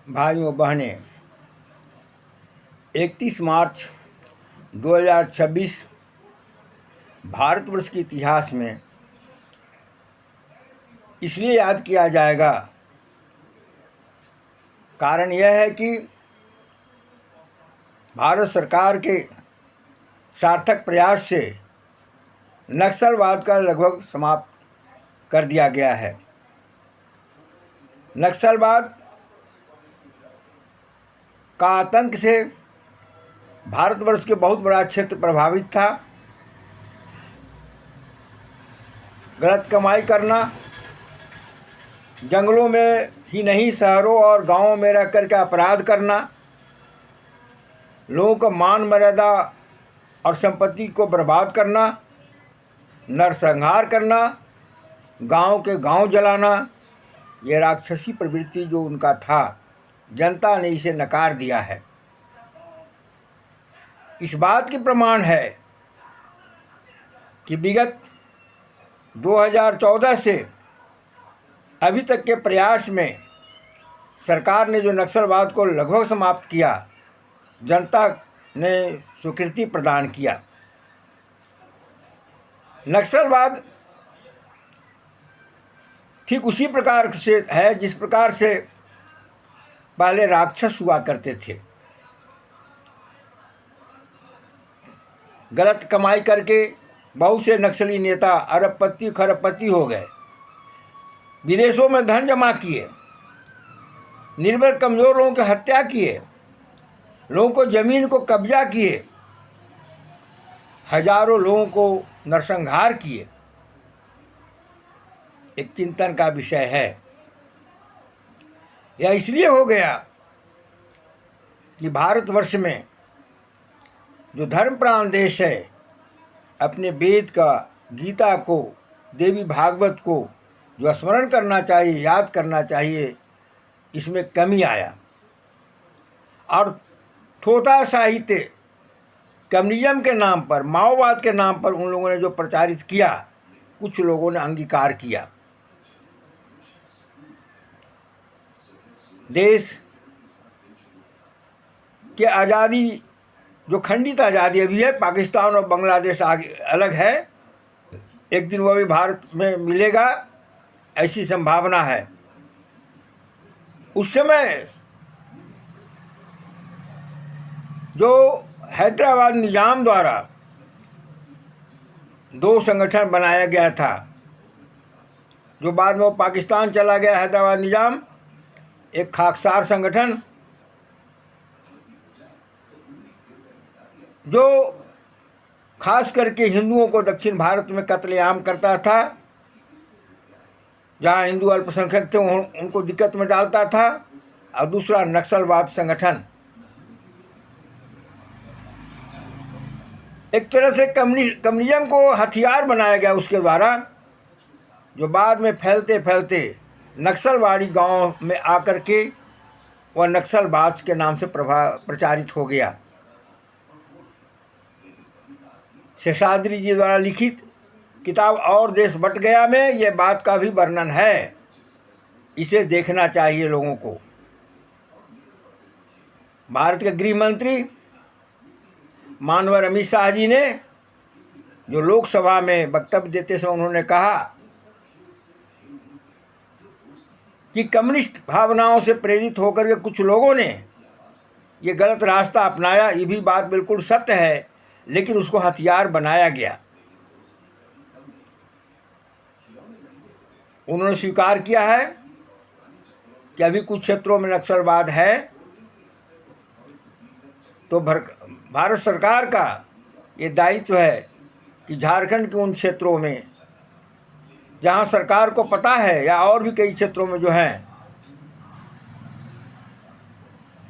भाइयों बहनें, 31 मार्च 2026 भारतवर्ष के इतिहास में इसलिए याद किया जाएगा, कारण यह है कि भारत सरकार के सार्थक प्रयास से नक्सलवाद का लगभग समाप्त कर दिया गया है। नक्सलवाद का आतंक से भारतवर्ष के बहुत बड़ा क्षेत्र प्रभावित था। गलत कमाई करना, जंगलों में ही नहीं शहरों और गांवों में रह कर के अपराध करना, लोगों का मान मर्यादा और संपत्ति को बर्बाद करना, नरसंहार करना, गांव के गांव जलाना, ये राक्षसी प्रवृत्ति जो उनका था, जनता ने इसे नकार दिया है। इस बात की प्रमाण है कि विगत 2014 से अभी तक के प्रयास में सरकार ने जो नक्सलवाद को लगभग समाप्त किया, जनता ने स्वीकृति प्रदान किया। नक्सलवाद ठीक उसी प्रकार से है जिस प्रकार से पहले राक्षस हुआ करते थे। गलत कमाई करके बहुत से नक्सली नेता अरबपति खरबपति हो गए, विदेशों में धन जमा किए, निर्बल कमज़ोर लोगों की हत्या किए, लोगों को ज़मीन को कब्जा किए, हजारों लोगों को नरसंहार किए। एक चिंतन का विषय है। यह इसलिए हो गया कि भारतवर्ष में जो धर्मप्राण देश है, अपने वेद का, गीता को, देवी भागवत को जो स्मरण करना चाहिए, याद करना चाहिए, इसमें कमी आया। और थोथा साहित्य कम्युनिज्म के नाम पर, माओवाद के नाम पर उन लोगों ने जो प्रचारित किया, कुछ लोगों ने अंगीकार किया। देश के आज़ादी, जो खंडित आज़ादी अभी है, पाकिस्तान और बांग्लादेश आगे अलग है, एक दिन वह भी भारत में मिलेगा, ऐसी संभावना है। उस समय जो हैदराबाद निज़ाम द्वारा दो संगठन बनाया गया था, जो बाद में वो पाकिस्तान चला गया हैदराबाद निज़ाम, एक खाकसार संगठन जो खास करके हिंदुओं को दक्षिण भारत में कत्लेआम करता था, जहाँ हिंदू अल्पसंख्यक थे उनको दिक्कत में डालता था, और दूसरा नक्सलवाद संगठन। एक तरह से कम्युनिज्म को हथियार बनाया गया उसके द्वारा, जो बाद में फैलते फैलते नक्सलवाड़ी गांव में आकर के वह नक्सलवाद के नाम से प्रचारित हो गया। शेषाद्री जी द्वारा लिखित किताब और देश बट गया में यह बात का भी वर्णन है। इसे देखना चाहिए लोगों को। भारत के गृह मंत्री मानवर अमित शाह जी ने जो लोकसभा में वक्तव्य देते समय उन्होंने कहा कि कम्युनिस्ट भावनाओं से प्रेरित होकर के कुछ लोगों ने ये गलत रास्ता अपनाया। ये भी बात बिल्कुल सत्य है, लेकिन उसको हथियार बनाया गया। उन्होंने स्वीकार किया है कि अभी कुछ क्षेत्रों में नक्सलवाद है, तो भारत सरकार का ये दायित्व है कि झारखंड के उन क्षेत्रों में जहां सरकार को पता है, या और भी कई क्षेत्रों में जो हैं,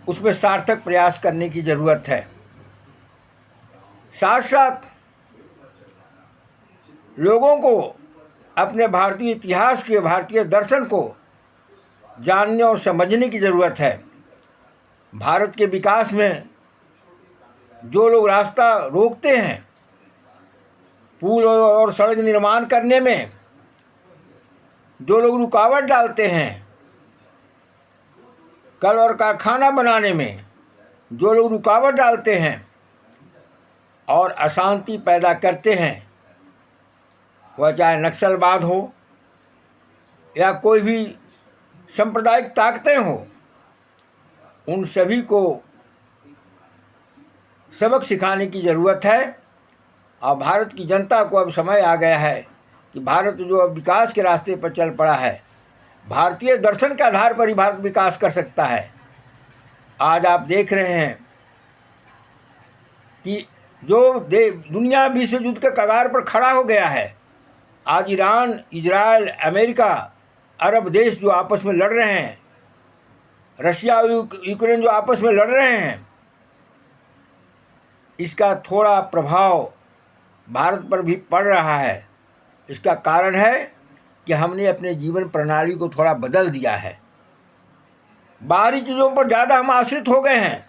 उसमें सार्थक प्रयास करने की ज़रूरत है। साथ साथ लोगों को अपने भारतीय इतिहास के, भारतीय दर्शन को जानने और समझने की ज़रूरत है। भारत के विकास में जो लोग रास्ता रोकते हैं, पुल और सड़क निर्माण करने में जो लोग रुकावट डालते हैं, कल और कारखाना बनाने में जो लोग रुकावट डालते हैं और अशांति पैदा करते हैं, वह चाहे नक्सलवाद हो या कोई भी सांप्रदायिक ताकतें हो, उन सभी को सबक सिखाने की ज़रूरत है। और भारत की जनता को अब समय आ गया है कि भारत जो अब विकास के रास्ते पर चल पड़ा है, भारतीय दर्शन के आधार पर ही भारत विकास कर सकता है। आज आप देख रहे हैं कि जो दुनिया विश्व युद्ध के कगार पर खड़ा हो गया है। आज ईरान, इजराइल, अमेरिका, अरब देश जो आपस में लड़ रहे हैं, रशिया और यूक्रेन जो आपस में लड़ रहे हैं, इसका थोड़ा प्रभाव भारत पर भी पड़ रहा है। इसका कारण है कि हमने अपने जीवन प्रणाली को थोड़ा बदल दिया है। बाहरी चीज़ों पर ज़्यादा हम आश्रित हो गए हैं।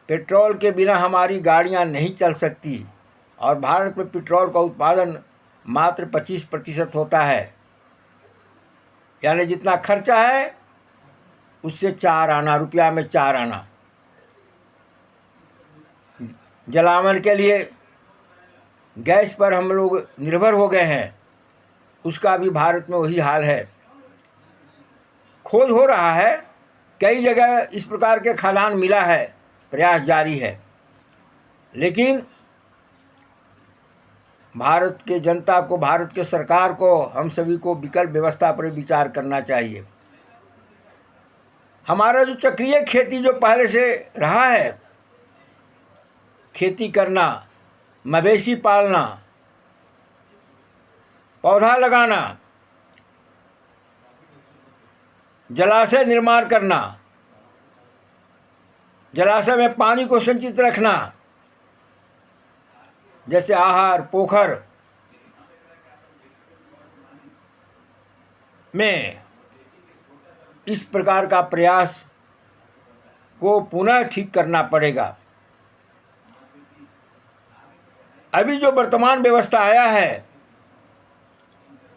पेट्रोल के बिना हमारी गाड़ियां नहीं चल सकती और भारत में पेट्रोल का उत्पादन मात्र 25% होता है, यानी जितना खर्चा है उससे 4 आना, रुपया में 4 आना। जलावन के लिए गैस पर हम लोग निर्भर हो गए हैं, उसका भी भारत में वही हाल है। खोज हो रहा है, कई जगह इस प्रकार के खदान मिला है, प्रयास जारी है, लेकिन भारत के जनता को, भारत के सरकार को, हम सभी को विकल्प व्यवस्था पर विचार करना चाहिए। हमारा जो चक्रीय खेती जो पहले से रहा है, खेती करना, मवेशी पालना, पौधा लगाना, जलाशय निर्माण करना, जलाशय में पानी को संचित रखना, जैसे आहार, पोखर में, इस प्रकार का प्रयास को पुनः ठीक करना पड़ेगा। अभी जो वर्तमान व्यवस्था आया है,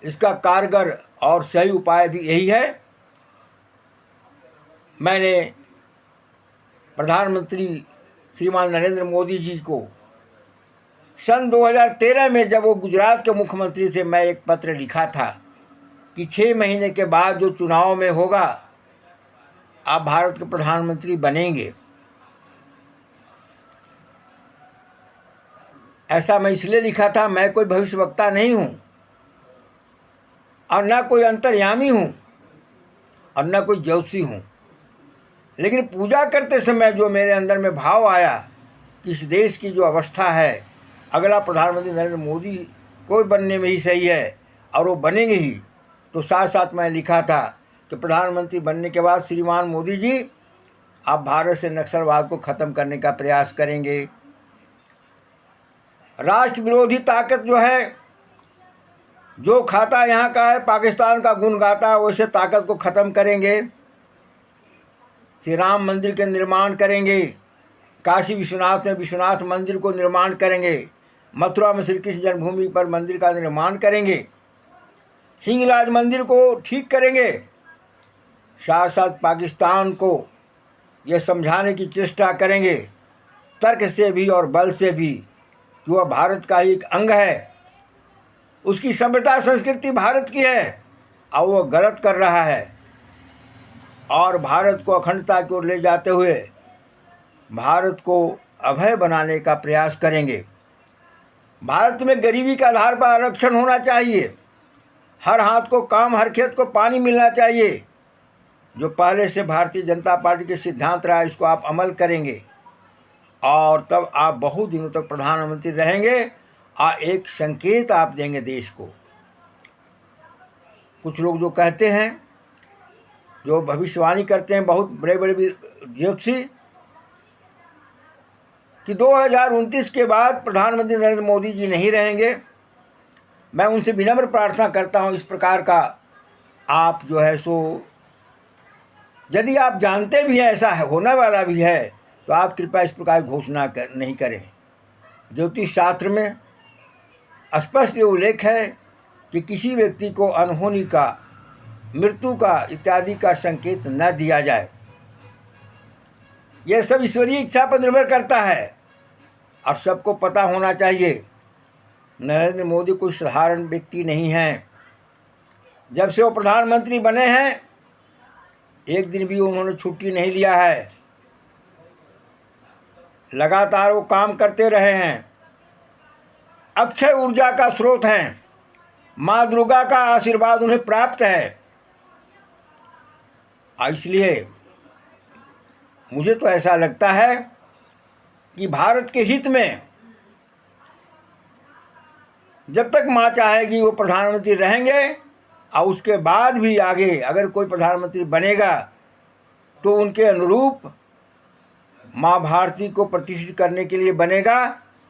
इसका कारगर और सही उपाय भी यही है। मैंने प्रधानमंत्री श्रीमान नरेंद्र मोदी जी को सन 2013 में, जब वो गुजरात के मुख्यमंत्री थे, मैं एक पत्र लिखा था कि 6 महीने के बाद जो चुनाव में होगा, आप भारत के प्रधानमंत्री बनेंगे। ऐसा मैं इसलिए लिखा था, मैं कोई भविष्यवक्ता नहीं हूँ और न कोई अंतर्यामी हूँ और न कोई ज्योतिषी हूँ, लेकिन पूजा करते समय जो मेरे अंदर में भाव आया कि इस देश की जो अवस्था है, अगला प्रधानमंत्री नरेंद्र मोदी को बनने में ही सही है और वो बनेंगे ही, तो साथ साथ मैं लिखा था कि प्रधानमंत्री बनने के बाद श्रीमान मोदी जी, आप भारत से नक्सलवाद को ख़त्म करने का प्रयास करेंगे। राष्ट्र विरोधी ताकत जो है, जो खाता यहाँ का है, पाकिस्तान का गुण गाता है, वैसे ताकत को ख़त्म करेंगे। श्री राम मंदिर के निर्माण करेंगे, काशी विश्वनाथ में विश्वनाथ मंदिर को निर्माण करेंगे, मथुरा में श्री कृष्ण जन्मभूमि पर मंदिर का निर्माण करेंगे, हिंगलाज मंदिर को ठीक करेंगे। साथ साथ पाकिस्तान को यह समझाने की चेष्टा करेंगे, तर्क से भी और बल से भी, कि वह भारत का ही एक अंग है, उसकी सभ्यता संस्कृति भारत की है और वह गलत कर रहा है, और भारत को अखंडता की ओर ले जाते हुए भारत को अभय बनाने का प्रयास करेंगे। भारत में गरीबी के आधार पर आरक्षण होना चाहिए, हर हाथ को काम, हर खेत को पानी मिलना चाहिए, जो पहले से भारतीय जनता पार्टी के सिद्धांत रहा है, इसको आप अमल करेंगे और तब आप बहुत दिनों तक प्रधानमंत्री रहेंगे और एक संकेत आप देंगे देश को। कुछ लोग जो कहते हैं, जो भविष्यवाणी करते हैं, बहुत बड़े बड़े ज्योतिषी, कि 2029 के बाद प्रधानमंत्री नरेंद्र मोदी जी नहीं रहेंगे। मैं उनसे विनम्र प्रार्थना करता हूं, इस प्रकार का आप जो है सो, यदि आप जानते भी हैं ऐसा होने वाला भी है, तो आप कृपया इस प्रकार घोषणा नहीं करें। ज्योतिष शास्त्र में स्पष्ट ये उल्लेख है कि किसी व्यक्ति को अनहोनी का मृत्यु का इत्यादि का संकेत न दिया जाए। यह सब ईश्वरीय इच्छा पर निर्भर करता है और सबको पता होना चाहिए नरेंद्र मोदी कोई साधारण व्यक्ति नहीं हैं। जब से वो प्रधानमंत्री बने हैं एक दिन भी उन्होंने छुट्टी नहीं लिया है, लगातार वो काम करते रहे हैं। अक्षय ऊर्जा का स्रोत हैं, माँ दुर्गा का आशीर्वाद उन्हें प्राप्त है। इसलिए मुझे तो ऐसा लगता है कि भारत के हित में जब तक माँ चाहेगी वो प्रधानमंत्री रहेंगे और उसके बाद भी आगे अगर कोई प्रधानमंत्री बनेगा तो उनके अनुरूप माँ भारती को प्रतिष्ठित करने के लिए बनेगा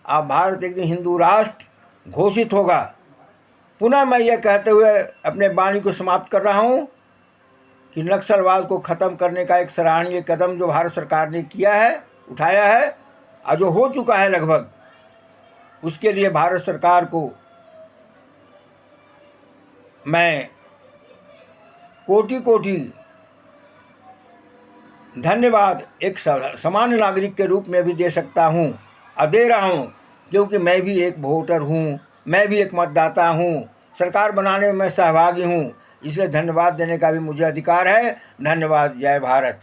और भारत एक दिन हिंदू राष्ट्र घोषित होगा। पुनः मैं यह कहते हुए अपने वाणी को समाप्त कर रहा हूँ कि नक्सलवाद को ख़त्म करने का एक सराहनीय कदम जो भारत सरकार ने किया है, उठाया है और जो हो चुका है लगभग, उसके लिए भारत सरकार को मैं कोटि कोटि धन्यवाद एक सामान्य नागरिक के रूप में भी दे सकता हूँ और दे रहा हूँ, क्योंकि मैं भी एक वोटर हूँ, मैं भी एक मतदाता हूँ, सरकार बनाने में मैं सहभागी हूँ, इसलिए धन्यवाद देने का भी मुझे अधिकार है। धन्यवाद। जय भारत।